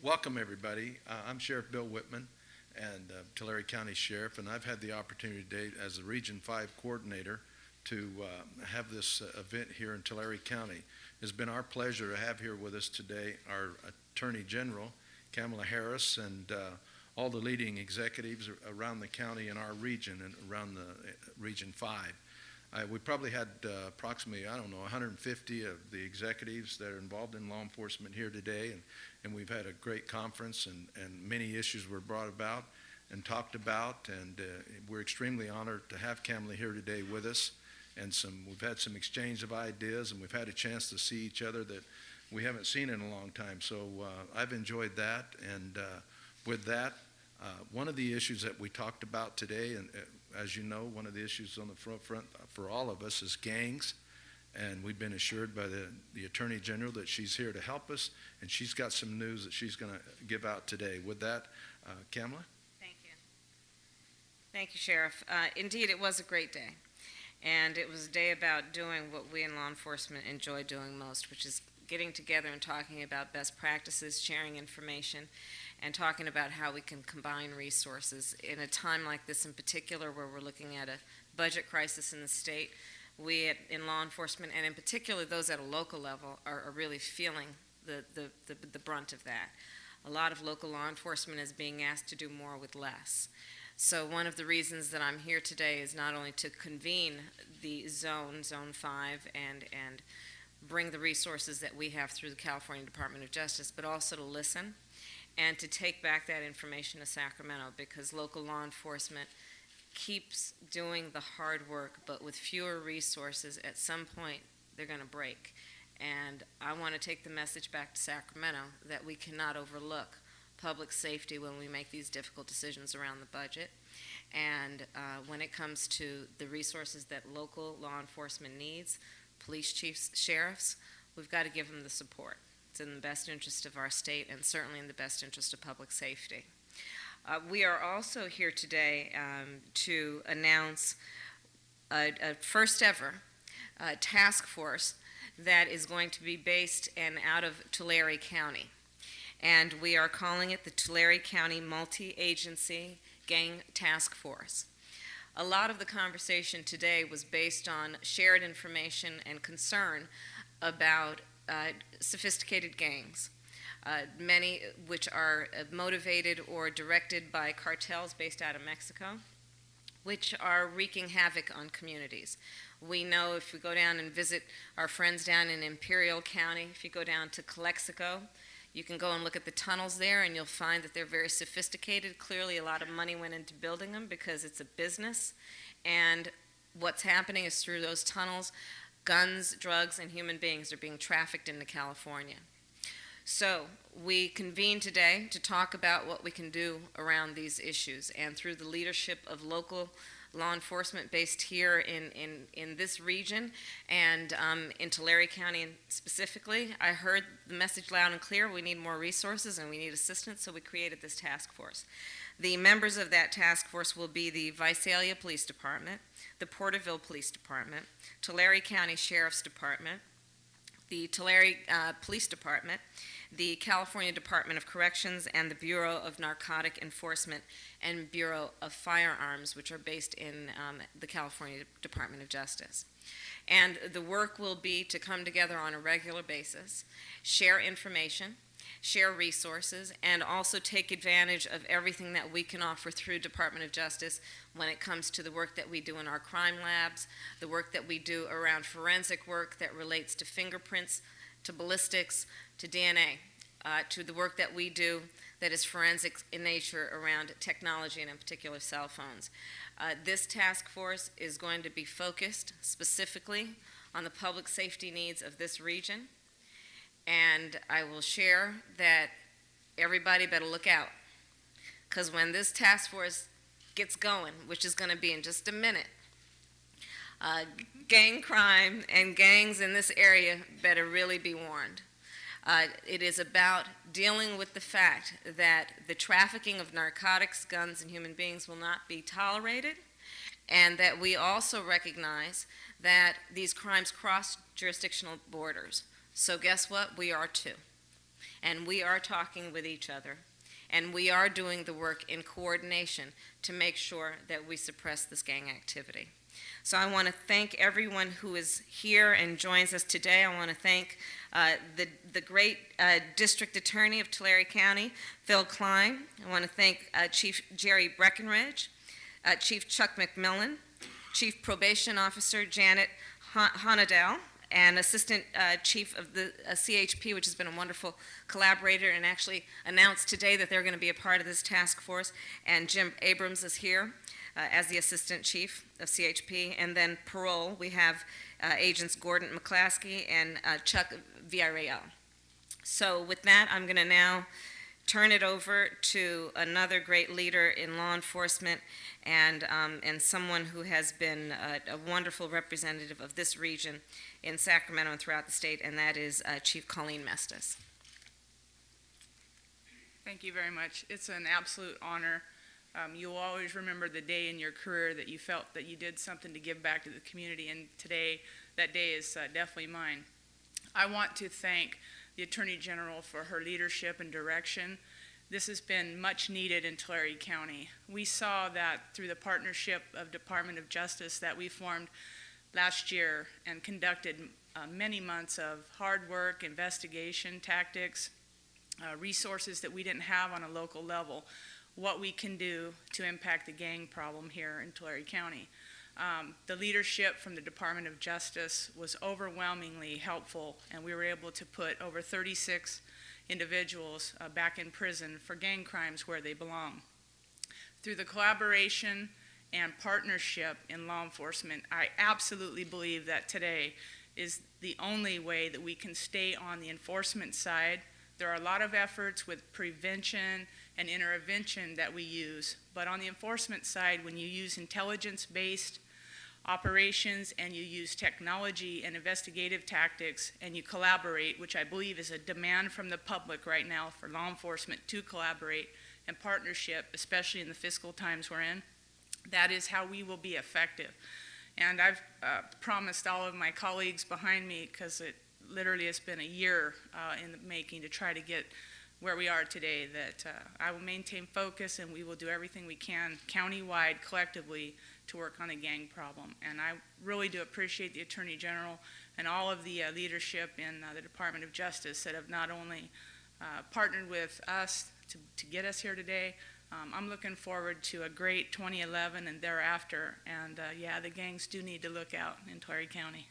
Welcome, everybody. I'm Sheriff Bill Whitman and Tulare County Sheriff, and I've had the opportunity today as the Region 5 Coordinator to have this event here in Tulare County. It's been our pleasure to have here with us today our Attorney General, Kamala Harris, and all the leading executives around the county in our region and around the Region 5. We probably had approximately, 150 of the executives that are involved in law enforcement here today, and we've had a great conference, and many issues were brought about and talked about, and we're extremely honored to have Kamala here today with us, and we've had some exchange of ideas, and we've had a chance to see each other that we haven't seen in a long time, so I've enjoyed that, and with that, one of the issues that we talked about today, and as you know, one of the issues on the front for all of us is gangs, and we've been assured by the Attorney General that she's here to help us, and she's got some news that she's going to give out today. With that, Kamala? Thank you. Thank you, Sheriff. Indeed, it was a great day, and it was a day about doing what we in law enforcement enjoy doing most, which is getting together and talking about best practices, sharing information, and talking about how we can combine resources in a time like this in particular where we're looking at a budget crisis in the state. We in law enforcement, and in particular those at a local level, are really feeling the brunt of that. A lot of local law enforcement is being asked to do more with less. So one of the reasons that I'm here today is not only to convene the Zone 5, and bring the resources that we have through the California Department of Justice, but also to listen and to take back that information to Sacramento, because local law enforcement keeps doing the hard work, but with fewer resources, at some point they're going to break. And I want to take the message back to Sacramento that we cannot overlook public safety when we make these difficult decisions around the budget. And when it comes to the resources that local law enforcement needs, police chiefs, sheriffs, we've got to give them the support. It's in the best interest of our state and certainly in the best interest of public safety. We are also here today to announce a first ever task force that is going to be based out of Tulare County. And we are calling it the Tulare County Multi-Agency Gang Task Force. A lot of the conversation today was based on shared information and concern about sophisticated gangs, many which are motivated or directed by cartels based out of Mexico, which are wreaking havoc on communities. We know if we go down and visit our friends down in Imperial County, if you go down to Calexico, you can go and look at the tunnels there and you'll find that they're very sophisticated. Clearly a lot of money went into building them because it's a business, and what's happening is through those tunnels, guns, drugs, and human beings are being trafficked into California. So we convene today to talk about what we can do around these issues, and through the leadership of local law enforcement based here in this region and in Tulare County specifically, I heard the message loud and clear: we need more resources and we need assistance, so we created this task force. The members of that task force will be the Visalia Police Department, the Porterville Police Department, Tulare County Sheriff's Department, the Tulare Police Department, the California Department of Corrections, and the Bureau of Narcotic Enforcement and Bureau of Firearms, which are based in the California Department of Justice. And the work will be to come together on a regular basis, share information, share resources, and also take advantage of everything that we can offer through Department of Justice when it comes to the work that we do in our crime labs, the work that we do around forensic work that relates to fingerprints, to ballistics, to DNA, to the work that we do that is forensic in nature around technology and in particular cell phones. This task force is going to be focused specifically on the public safety needs of this region. And I will share that everybody better look out, because when this task force gets going, which is going to be in just a minute, gang crime and gangs in this area better really be warned. It is about dealing with the fact that the trafficking of narcotics, guns, and human beings will not be tolerated, and that we also recognize that these crimes cross jurisdictional borders. So guess what? We are too. And we are talking with each other. And we are doing the work in coordination to make sure that we suppress this gang activity. So I want to thank everyone who is here and joins us today. I want to thank the great District Attorney of Tulare County, Phil Klein. I want to thank Chief Jerry Breckenridge, Chief Chuck McMillan, Chief Probation Officer Janet Honadell, and Assistant Chief of the CHP, which has been a wonderful collaborator and actually announced today that they're going to be a part of this task force. And Jim Abrams is here as the Assistant Chief of CHP. And then parole, we have Agents Gordon McClaskey and Chuck Villarreal. So with that, I'm going to now turn it over to another great leader in law enforcement and someone who has been a wonderful representative of this region in Sacramento and throughout the state, and that is Chief Colleen Mestis. Thank you very much. It's an absolute honor. You'll always remember the day in your career that you felt that you did something to give back to the community, and today, that day is definitely mine. I want to thank the Attorney General for her leadership and direction. This has been much needed in Tulare County. We saw that through the partnership of Department of Justice that we formed last year and conducted many months of hard work, investigation, tactics, resources that we didn't have on a local level, what we can do to impact the gang problem here in Tulare County. The leadership from the Department of Justice was overwhelmingly helpful, and we were able to put over 36 individuals back in prison for gang crimes where they belong. Through the collaboration and partnership in law enforcement, I absolutely believe that today is the only way that we can stay on the enforcement side. There are a lot of efforts with prevention and intervention that we use, but on the enforcement side, when you use intelligence-based operations and you use technology and investigative tactics and you collaborate, which I believe is a demand from the public right now for law enforcement to collaborate and partnership, especially in the fiscal times we're in, that is how we will be effective. And I've promised all of my colleagues behind me, because it literally has been a year in the making to try to get where we are today, that I will maintain focus and we will do everything we can countywide collectively to work on the gang problem. And I really do appreciate the Attorney General and all of the leadership in the Department of Justice that have not only partnered with us to get us here today. I'm looking forward to a great 2011 and thereafter, and yeah, the gangs do need to look out in Tulare County.